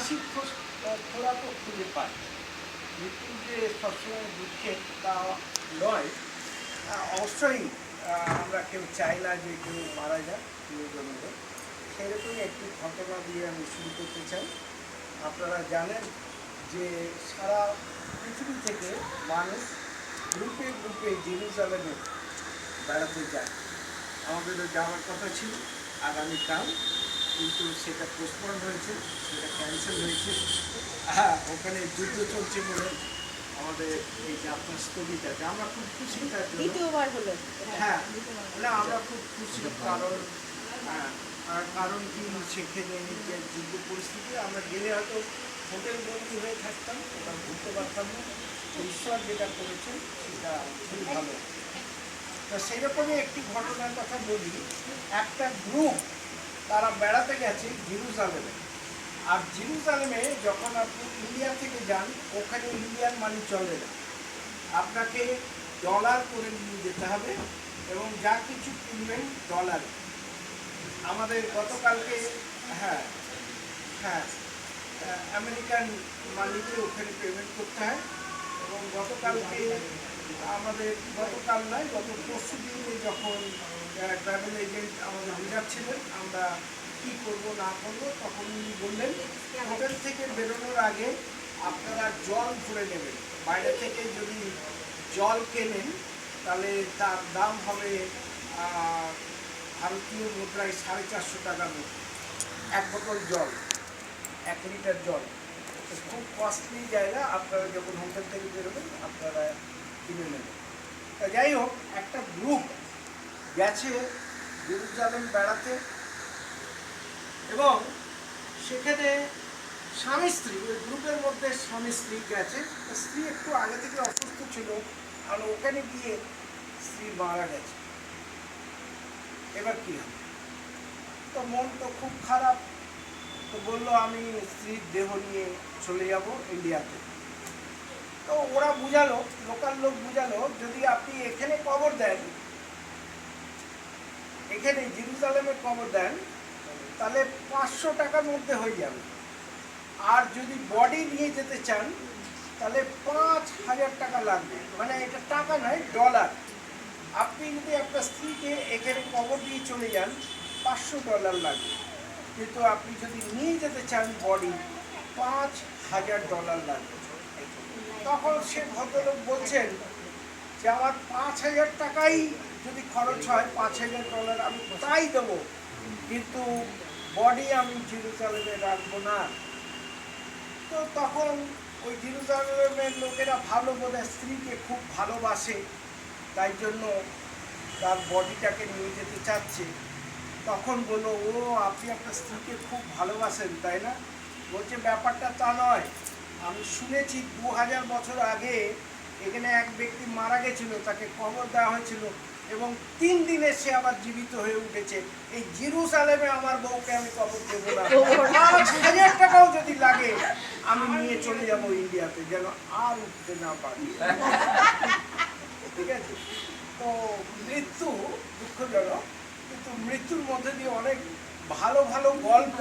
হাসি থোড়া তো খুঁজে পায়। মৃত্যু যে সবসময় দুঃখের তা নয়। অবশ্যই আমরা কেউ চাই না যে কেউ মারা যাক প্রিয়জনদের। সেরকমই একটি ঘটনা দিয়ে আমি শুরু করতে চাই। আপনারা জানেন যে সারা পৃথিবী থেকে মানুষ গ্রুপে গ্রুপে জেরুজালেমে বেড়াতে যায়। আমাদেরও যাওয়ার কথা ছিল আগামীকাল, কিন্তু সেটা পোস্টপন্ড হয়েছে, সেটা ক্যান্সেল হয়েছে। ওখানে যুদ্ধ চলছে বলে আমাদের এই যাত্রা স্থগিত আছে। আমরা খুব খুশি তার জন্য। দ্বিতীয়বার হলো। হ্যাঁ, না আমরা খুব খুশি, কারণ কি সেখানে যে যুদ্ধ পরিস্থিতি আমরা গেলে হয়তো হোটেল বন্দী হয়ে থাকতাম, ওটা ঘুরতে পারতাম না। ঈশ্বর যেটা করেছেন সেটা খুবই ভালো। তো সেরকমই একটি ঘটনার কথা বলি। একটা গ্রুপ তারা বেড়াতে গেছে জেরুজালেমে। আর জেরুজালেমে যখন আপনি ইন্ডিয়া থেকে যান, ওখানে ইন্ডিয়ান মানি চলে না, আপনাকে ডলার করে নিয়ে যেতে হবে এবং যা কিছু কিনবেন ডলারে। আমাদের গতকালকে হ্যাঁ হ্যাঁ আমেরিকান মানিতে ওখানে পেমেন্ট করতে হয়। এবং গতকালকে আমাদের গতকাল নয়, গত পরশু দিনে যখন ট্রাভেল এজেন্ট আমাদের বুঝাচ্ছিলেন আমরা কী করবো না করবো, তখন উনি বললেন হোটেল থেকে বেরোনোর আগে আপনারা জল ভরে নেবেন। বাইরে থেকে যদি জল কেনেন তাহলে তার দাম হবে ভারতীয় মুদ্রায় 450 টাকার মতো। এক বোতল জল, 1 লিটার জল, খুব কস্টলি জায়গা। আপনারা যখন হোটেল থেকে বেরোবেন আপনারা কিনে নেবেন। তা যাই হোক, একটা গ্রুপ গেছে জেরুজালেম বেড়াতে এবং সেখানে স্বামী স্ত্রী, ওই গ্রুপের মধ্যে স্বামী স্ত্রী গেছে। স্ত্রী একটু আগে থেকে অসুস্থ ছিল আর ওখানে গিয়ে স্ত্রী মারা গেছে। এবার কী হবে? তো মন তো খুব খারাপ। তো বললো আমি স্ত্রীর দেহ নিয়ে চলে যাব ইন্ডিয়াতে। তো ওরা বুঝালো, লোকাল লোক বুঝালো, যদি আপনি এখানে কবর দেন, এখানে জেরুজালেমে কবর দেন, তাহলে 500 টাকার মধ্যে হয়ে যাবে। আর যদি বডি নিয়ে যেতে চান তাহলে 5000 টাকা লাগবে। মানে এটা টাকা নয়, ডলার। আপনি যদি একটা স্ত্রীকে এখানে কবর দিয়ে চলে যান, $500 লাগবে। কিন্তু আপনি যদি নিয়ে যেতে চান বডি, $5000 লাগবে। তখন সে ভদ্রলোক বলছেন যে আমার 5000 টাকাই যদি খরচ হয়, $5000 আমি তাই দেবো, কিন্তু বডি আমি জেরুজালেমে রাখবো না। তো তখন ওই জেরুজালেমের লোকেরা ভালো বোধ স্ত্রীকে খুব ভালোবাসে, তাই জন্য তার বডিটাকে নিয়ে যেতে চাচ্ছে। তখন বললো, ও আপনি আপনার স্ত্রীকে খুব ভালোবাসেন তাই না? বলছে ব্যাপারটা তা নয়, আমি শুনেছি 2000 বছর আগে এখানে এক ব্যক্তি মারা গেছিল, তাকে কবর দেওয়া হয়েছিল এবং 3 দিনে সে আবার জীবিত হয়ে উঠেছে। এই জেরুজালেমে আমার বউকে আমি কবর দেবো না, 5000 টাকাও যদি লাগে আমি নিয়ে চলে যাব ইন্ডিয়াতে, যেন আর উঠতে না পারি। ঠিক আছে? তো মৃত্যু দুঃখজনক, কিন্তু মৃত্যুর মধ্যে দিয়ে অনেক ভালো ভালো গল্প